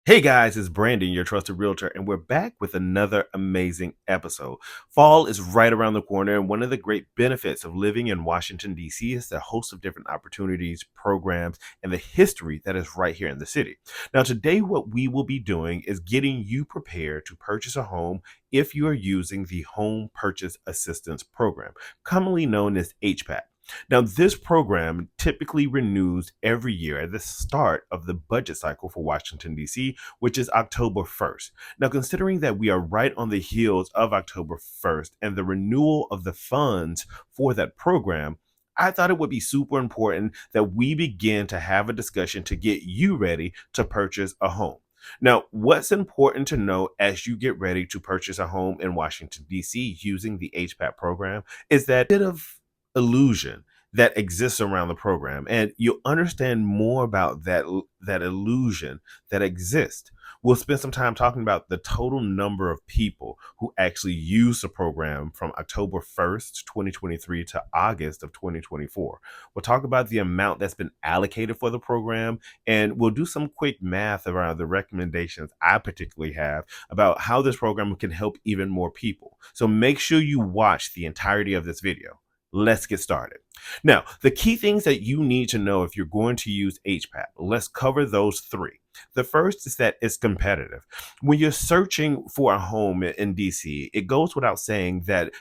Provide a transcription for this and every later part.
Hey guys, it's Brandon, your trusted realtor, and we're back with another amazing episode. Fall is right around the corner, and one of the great benefits of living in Washington, D.C. is the host of different opportunities, programs, and the history that is right here in the city. Now, today, what we will be doing is getting you prepared to purchase a home if you are using the Home Purchase Assistance Program, commonly known as HPAP. Now, this program typically renews every year at the start of the budget cycle for Washington, D.C., which is October 1st. Now, considering that we are right on the heels of October 1st and the renewal of the funds for that program, I thought it would be super important that we begin to have a discussion to get you ready to purchase a home. Now, what's important to know as you get ready to purchase a home in Washington, D.C. using the HPAP program is that bit of illusion that exists around the program, and you'll understand more about that illusion that exists. We'll spend some time talking about the total number of people who actually use the program from October 1st, 2023 to August of 2024. We'll talk about the amount that's been allocated for the program, and we'll do some quick math around the recommendations I particularly have about how this program can help even more people. So make sure you watch the entirety of this video. Let's get started. Now, the key things that you need to know if you're going to use HPAP, let's cover those three. The first is that it's competitive. When you're searching for a home in DC, it goes without saying that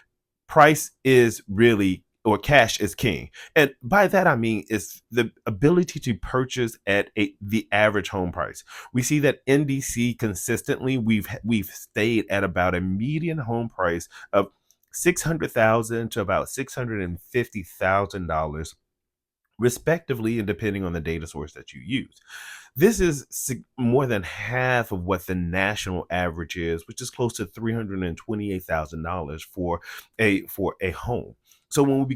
price is really or cash is king. And by that, I mean it's the ability to purchase at the average home price. We see that in DC consistently, we've stayed at about a median home price of 600,000 to about $650,000 respectively, and depending on the data source that you use. This is more than half of what the national average is, which is close to $328,000 for a home. So when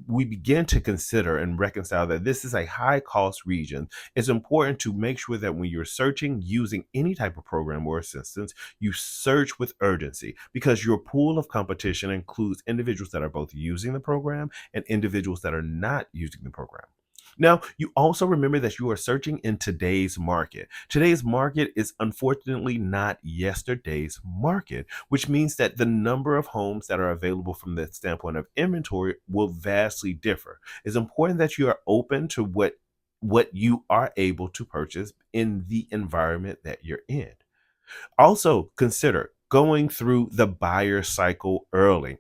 we begin to consider and reconcile that this is a high cost region, it's important to make sure that when you're searching using any type of program or assistance, you search with urgency because your pool of competition includes individuals that are both using the program and individuals that are not using the program. Now, you also remember that you are searching in today's market. Today's market is unfortunately not yesterday's market, which means that the number of homes that are available from the standpoint of inventory will vastly differ. It's important that you are open to what you are able to purchase in the environment that you're in. Also, consider going through the buyer cycle early.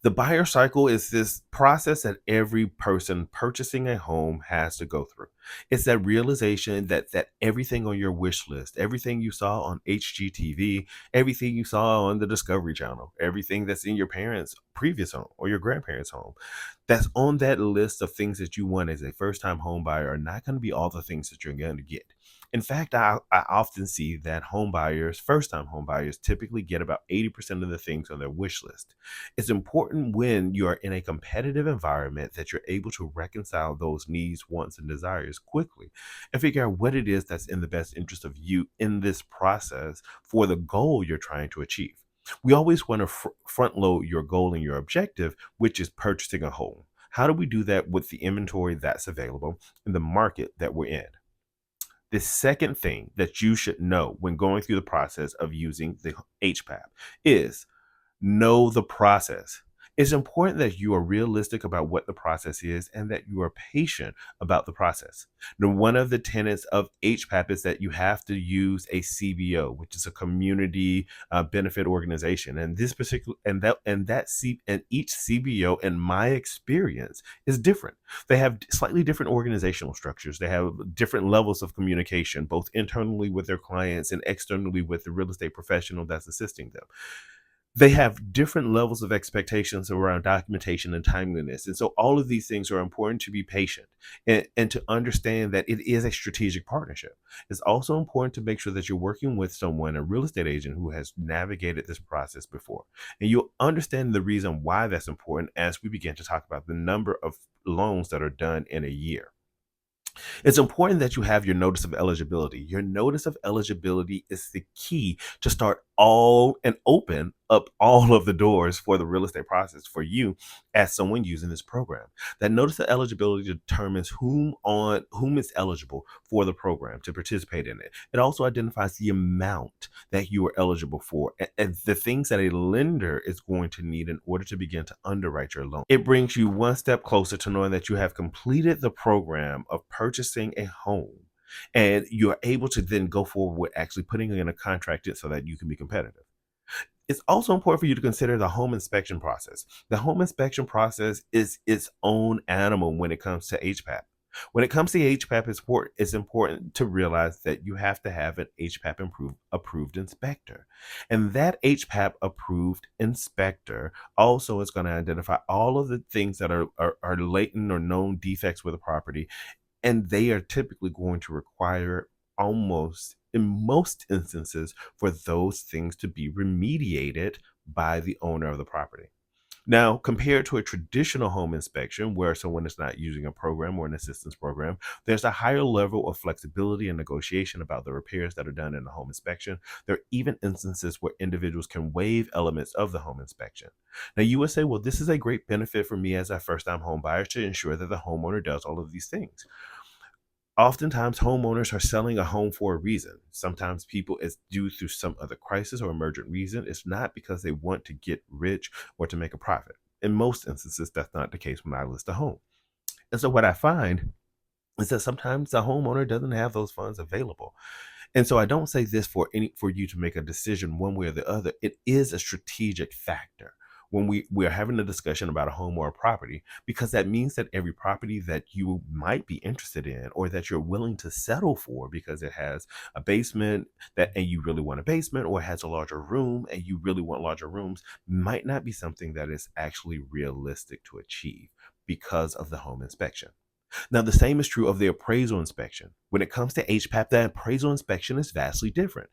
The buyer cycle is this process that every person purchasing a home has to go through. It's that realization that everything on your wish list, everything you saw on HGTV, everything you saw on the Discovery Channel, everything that's in your parents' previous home or your grandparents' home, that's on that list of things that you want as a first-time home buyer are not going to be all the things that you're going to get. In fact, I often see that home buyers, first-time home buyers, typically get about 80% of the things on their wish list. It's important when you are in a competitive environment that you're able to reconcile those needs, wants, and desires quickly and figure out what it is that's in the best interest of you in this process for the goal you're trying to achieve. We always want to front load your goal and your objective, which is purchasing a home. How do we do that with the inventory that's available in the market that we're in? The second thing that you should know when going through the process of using the HPAP is know the process. It's important that you are realistic about what the process is and that you are patient about the process. Now, one of the tenets of HPAP is that you have to use a CBO, which is a community benefit organization, and this particular and each CBO, in my experience, is different. They have slightly different organizational structures. They have different levels of communication, both internally with their clients and externally with the real estate professional that's assisting them. They have different levels of expectations around documentation and timeliness. And so all of these things are important to be patient and to understand that it is a strategic partnership. It's also important to make sure that you're working with someone, a real estate agent who has navigated this process before. And you'll understand the reason why that's important as we begin to talk about the number of loans that are done in a year. It's important that you have your notice of eligibility. Your notice of eligibility is the key to start all and open up all of the doors for the real estate process for you as someone using this program. That notice of eligibility determines whom is eligible for the program to participate in it. It also identifies the amount that you are eligible for and the things that a lender is going to need in order to begin to underwrite your loan. It brings you one step closer to knowing that you have completed the program of purchasing a home, and you're able to then go forward with actually putting in a contract so that you can be competitive. It's also important for you to consider the home inspection process. The home inspection process is its own animal when it comes to HPAP. When it comes to HPAP, it's important to realize that you have to have an HPAP approved inspector. And that HPAP approved inspector also is going to identify all of the things that are latent or known defects with a property, and they are typically going to require, almost in most instances, for those things to be remediated by the owner of the property. Now, compared to a traditional home inspection where someone is not using a program or an assistance program, there's a higher level of flexibility and negotiation about the repairs that are done in the home inspection. There are even instances where individuals can waive elements of the home inspection. Now, you would say, well, this is a great benefit for me as a first time home buyer to ensure that the homeowner does all of these things. Oftentimes, homeowners are selling a home for a reason. Sometimes people, it's due through some other crisis or emergent reason. It's not because they want to get rich or to make a profit. In most instances, that's not the case when I list a home. And so what I find is that sometimes the homeowner doesn't have those funds available. And so I don't say this for you to make a decision one way or the other. It is a strategic factor when we're having a discussion about a home or a property, because that means that every property that you might be interested in or that you're willing to settle for because it has a basement that and you really want a basement, or has a larger room and you really want larger rooms, might not be something that is actually realistic to achieve because of the home inspection. Now, the same is true of the appraisal inspection. When it comes to HPAP, the appraisal inspection is vastly different.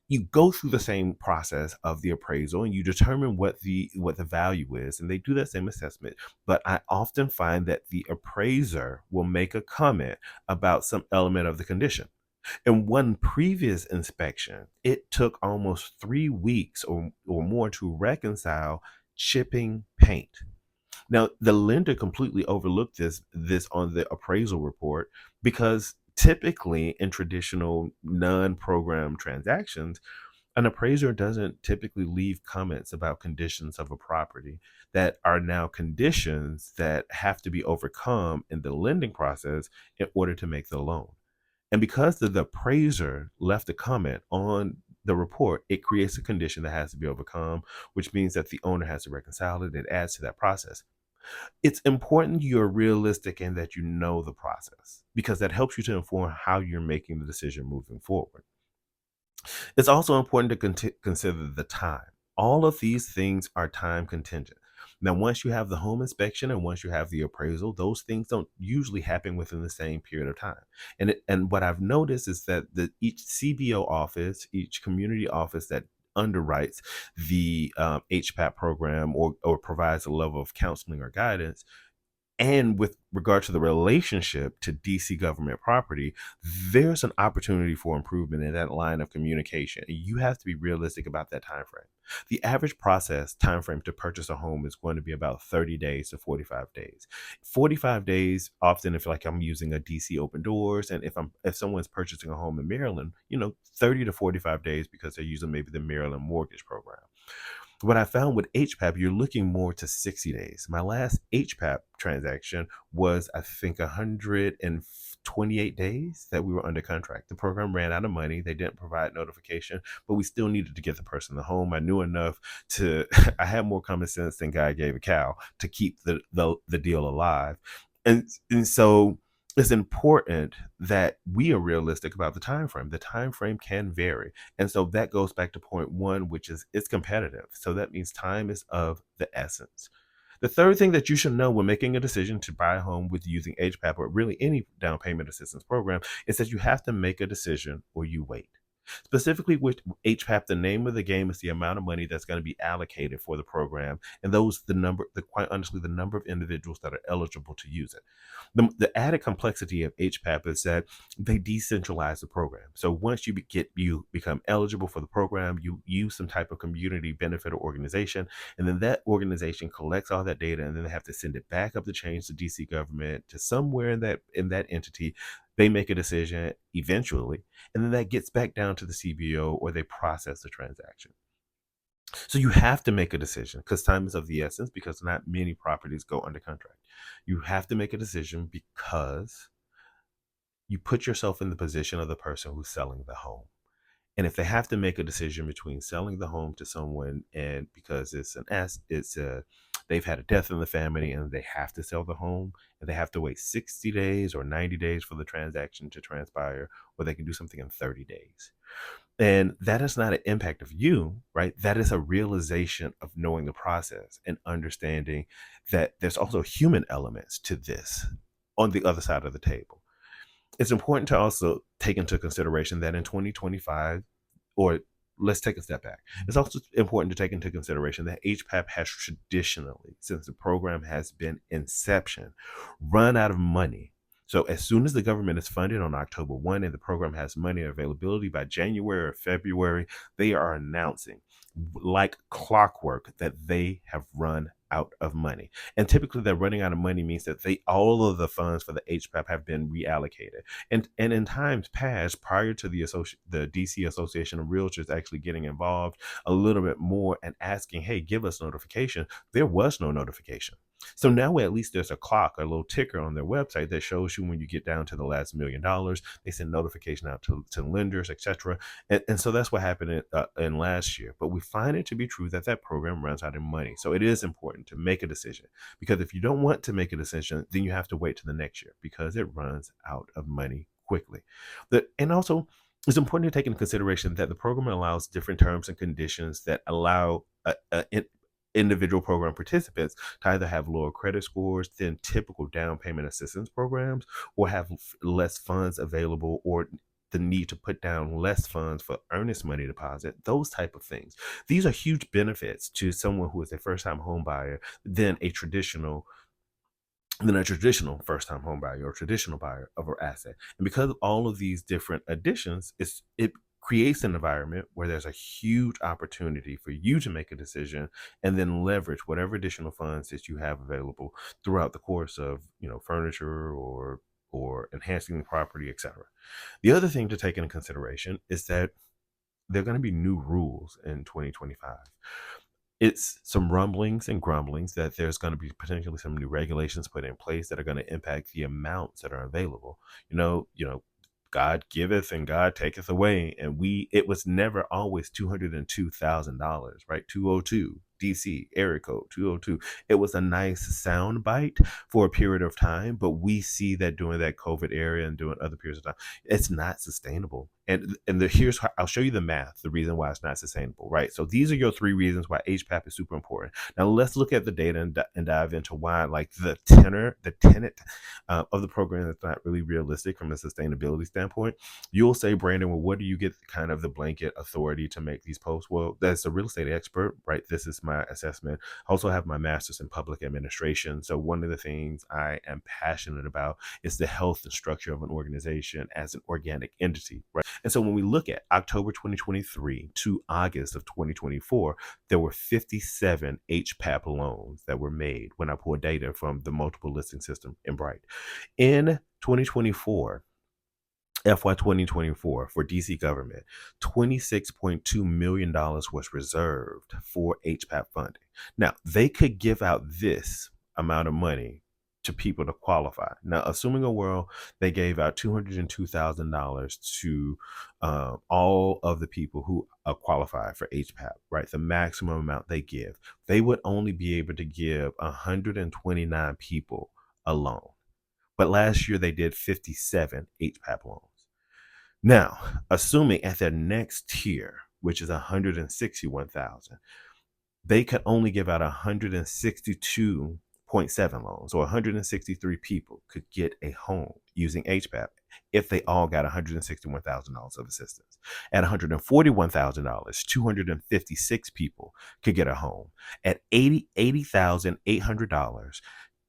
You go through the same process of the appraisal and you determine what the value is, and they do that same assessment. But I often find that the appraiser will make a comment about some element of the condition. In one previous inspection, it took almost 3 weeks or more to reconcile chipping paint. Now, the lender completely overlooked this on the appraisal report, because typically in traditional non-program transactions, an appraiser doesn't typically leave comments about conditions of a property that are now conditions that have to be overcome in the lending process in order to make the loan. And because the appraiser left a comment on the report, it creates a condition that has to be overcome, which means that the owner has to reconcile it. It adds to that process. It's important you're realistic and that you know the process, because that helps you to inform how you're making the decision moving forward. It's also important to consider the time. All of these things are time contingent. Now, once you have the home inspection and once you have the appraisal, those things don't usually happen within the same period of time. And what I've noticed is that each CBO office, each community office that underwrites the HPAP program or provides a level of counseling or guidance, and with regard to the relationship to DC government property, there's an opportunity for improvement in that line of communication. You have to be realistic about that time frame. The average process time frame to purchase a home is going to be about 30 days to 45 days. 45 days, often if like I'm using a DC open doors, and if someone's purchasing a home in Maryland, 30 to 45 days because they're using maybe the Maryland mortgage program. What I found with HPAP, you're looking more to 60 days. My last HPAP transaction was, I think, 128 days that we were under contract. The program ran out of money. They didn't provide notification, but we still needed to get the person the home. I knew enough to, I had more common sense than God gave a cow to keep the deal alive. And so it's important that we are realistic about the time frame. The time frame can vary. And so that goes back to point one, which is it's competitive. So that means time is of the essence. The third thing that you should know when making a decision to buy a home with using HPAP or really any down payment assistance program is that you have to make a decision or you wait. Specifically with HPAP, the name of the game is the amount of money that's going to be allocated for the program, and quite honestly, the number of individuals that are eligible to use it. The added complexity of HPAP is that they decentralize the program. So once you become eligible for the program, you use some type of community benefit organization, and then that organization collects all that data, and then they have to send it back up the chain to DC government, to somewhere in that entity. They make a decision eventually, and then that gets back down to the CBO, or they process the transaction. So you have to make a decision because time is of the essence, because not many properties go under contract. You have to make a decision because you put yourself in the position of the person who's selling the home. And if they have to make a decision between selling the home to someone, and because they've had a death in the family and they have to sell the home, and they have to wait 60 days or 90 days for the transaction to transpire, or they can do something in 30 days. And that is not an impact of you, right? That is a realization of knowing the process and understanding that there's also human elements to this on the other side of the table. It's important to also take into consideration that in 2025, or let's take a step back. It's also important to take into consideration that HPAP has traditionally, since the program has been inception, run out of money. So as soon as the government is funded on October 1 and the program has money availability by January or February, they are announcing like clockwork that they have run out of money. And typically that running out of money means that all of the funds for the HPAP have been reallocated. And in times past, prior to the DC Association of Realtors actually getting involved a little bit more and asking, hey, give us notification, there was no notification. So now at least there's a clock, a little ticker on their website that shows you when you get down to the last $1 million. They send notification out to lenders, etc. And so that's what happened in last year. But we find it to be true that that program runs out of money. So it is important to make a decision, because if you don't want to make a decision, then you have to wait to the next year, because it runs out of money quickly. And also, it's important to take into consideration that the program allows different terms and conditions that allow individual program participants to either have lower credit scores than typical down payment assistance programs, or have less funds available, or the need to put down less funds for earnest money deposit, those type of things. These are huge benefits to someone who is a first-time home buyer than a traditional first-time home buyer or traditional buyer of an asset. And because of all of these different additions, it creates an environment where there's a huge opportunity for you to make a decision and then leverage whatever additional funds that you have available throughout the course of, furniture or enhancing the property, etc. The other thing to take into consideration is that there are going to be new rules in 2025. It's some rumblings and grumblings that there's going to be potentially some new regulations put in place that are going to impact the amounts that are available. God giveth and God taketh away. And it was never always $202,000, right? 202 DC area code 202. It was a nice sound bite for a period of time, but we see that during that COVID era and during other periods of time, it's not sustainable. Here's how I'll show you the math, the reason why it's not sustainable, right? So these are your 3 reasons why HPAP is super important. Now let's look at the data and dive into why, like, the tenet of the program is not really realistic from a sustainability standpoint. You'll say, Brandon, well, what do you get kind of the blanket authority to make these posts? Well, that's a real estate expert, right? This is my assessment. I also have my master's in public administration. So one of the things I am passionate about is the health and structure of an organization as an organic entity, right? And so when we look at October 2023 to August of 2024, there were 57 HPAP loans that were made when I pulled data from the multiple listing system in Bright. In 2024, FY 2024 for DC government, $26.2 million was reserved for HPAP funding. Now, they could give out this amount of money to people to qualify. Now, assuming a world they gave out $202,000 to all of the people who qualify for HPAP, right? The maximum amount they give, they would only be able to give 129 people a loan. But last year they did 57 HPAP loans. Now, assuming at their next tier, which is 161,000, they could only give out loans, or 163 people could get a home using HPAP if they all got $161,000 of assistance. At $141,000, 256 people could get a home. At $80,800,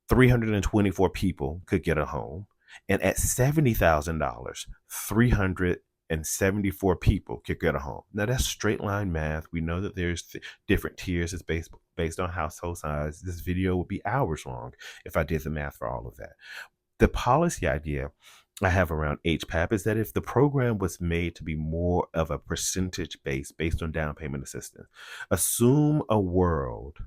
324 people could get a home. And at $70,000, 374 people could get a home. Now that's straight line math. We know that there's different tiers. It's based on household size. This video would be hours long if I did the math for all of that. The policy idea I have around HPAP is that if the program was made to be more of a percentage based on down payment assistance, assume a world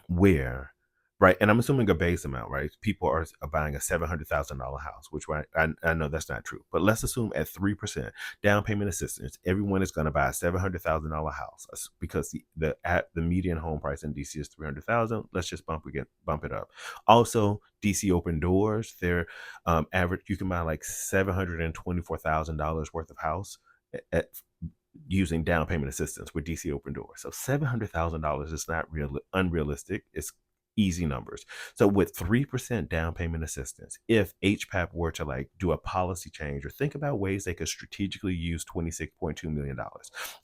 where, right, and I'm assuming a base amount, right? People are buying a $700,000 house, which, right, I know that's not true, but let's assume at 3% down payment assistance, everyone is going to buy a $700,000 house because the median home price in DC is $300,000. Let's just bump it up. Also, DC Open Doors, their average, you can buy like $724,000 worth of house at using down payment assistance with DC Open Doors. So $700,000 is not unrealistic. It's easy numbers. So with 3% down payment assistance, if HPAP were to like do a policy change or think about ways they could strategically use $26.2 million.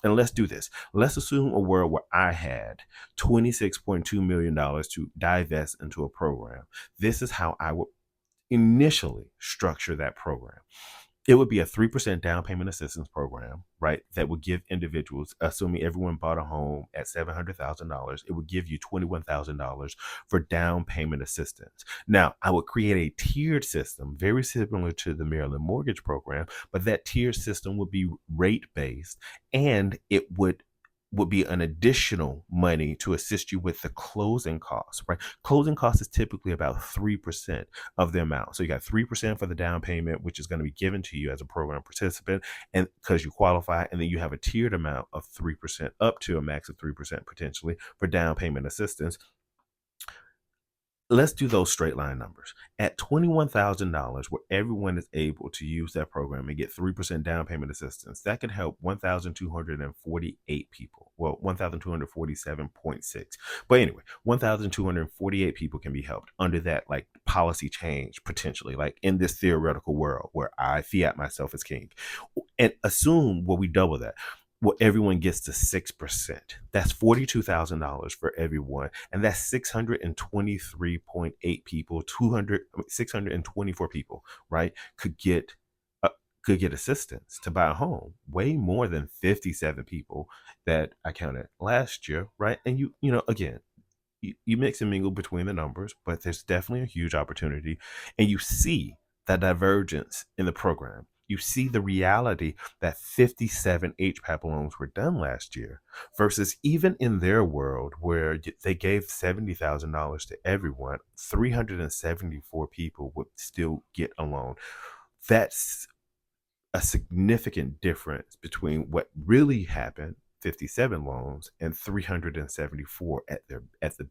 And let's do this. Let's assume a world where I had $26.2 million to divest into a program. This is how I would initially structure that program. It would be a 3% down payment assistance program, right? That would give individuals, assuming everyone bought a home at $700,000, it would give you $21,000 for down payment assistance. Now, I would create a tiered system, very similar to the Maryland mortgage program, but that tiered system would be rate based, and it would be an additional money to assist you with the closing costs, right? Closing costs is typically about 3% of the amount. So you got 3% for the down payment, which is going to be given to you as a program participant, and because you qualify, and then you have a tiered amount of 3% up to a max of 3% potentially for down payment assistance. Let's do those straight line numbers. At $21,000, where everyone is able to use that program and get 3% down payment assistance, that could help 1,248 people. Well, 1,247.6. But anyway, 1,248 people can be helped under that like policy change potentially, like in this theoretical world where I fiat myself as king. And assume, well, we double that. Well, everyone gets to 6%. That's $42,000 for everyone. And that's 623.8 people, 624 people, right? Could get assistance to buy a home. Way more than 57 people that I counted last year, right? And you know, again, you mix and mingle between the numbers, but there's definitely a huge opportunity. And you see that divergence in the program. You see the reality that 57 HPAP loans were done last year versus even in their world where they gave $70,000 to everyone, 374 people would still get a loan. That's a significant difference between what really happened, 57 loans and 374 at the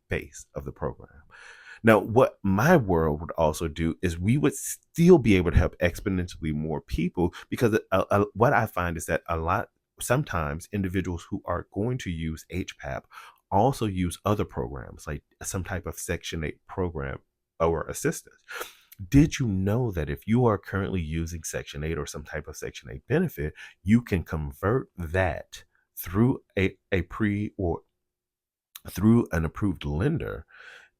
base of the program. Now, what my world would also do is we would still be able to help exponentially more people, because what I find is that sometimes individuals who are going to use HPAP also use other programs like some type of Section 8 program or assistance. Did you know that if you are currently using Section 8 or some type of Section 8 benefit, you can convert that through a or through an approved lender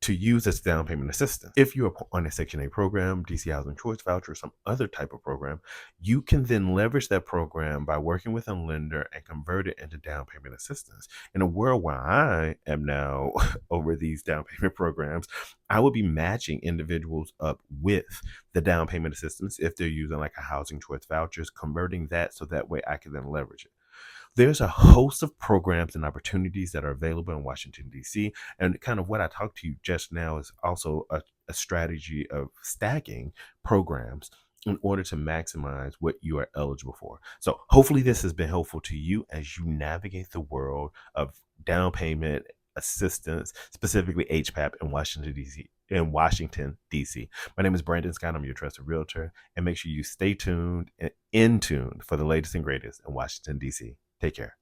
to use as down payment assistance? If you're on a Section 8 program, DC Housing Choice Voucher, some other type of program, you can then leverage that program by working with a lender and convert it into down payment assistance. In a world where I am now over these down payment programs, I would be matching individuals up with the down payment assistance if they're using like a Housing Choice Vouchers, converting that so that way I can then leverage it. There's a host of programs and opportunities that are available in Washington, D.C. And kind of what I talked to you just now is also a strategy of stacking programs in order to maximize what you are eligible for. So hopefully this has been helpful to you as you navigate the world of down payment assistance, specifically HPAP in Washington, D.C. My name is Brandon Scott. I'm your trusted realtor. And make sure you stay tuned and in tune for the latest and greatest in Washington, D.C. Take care.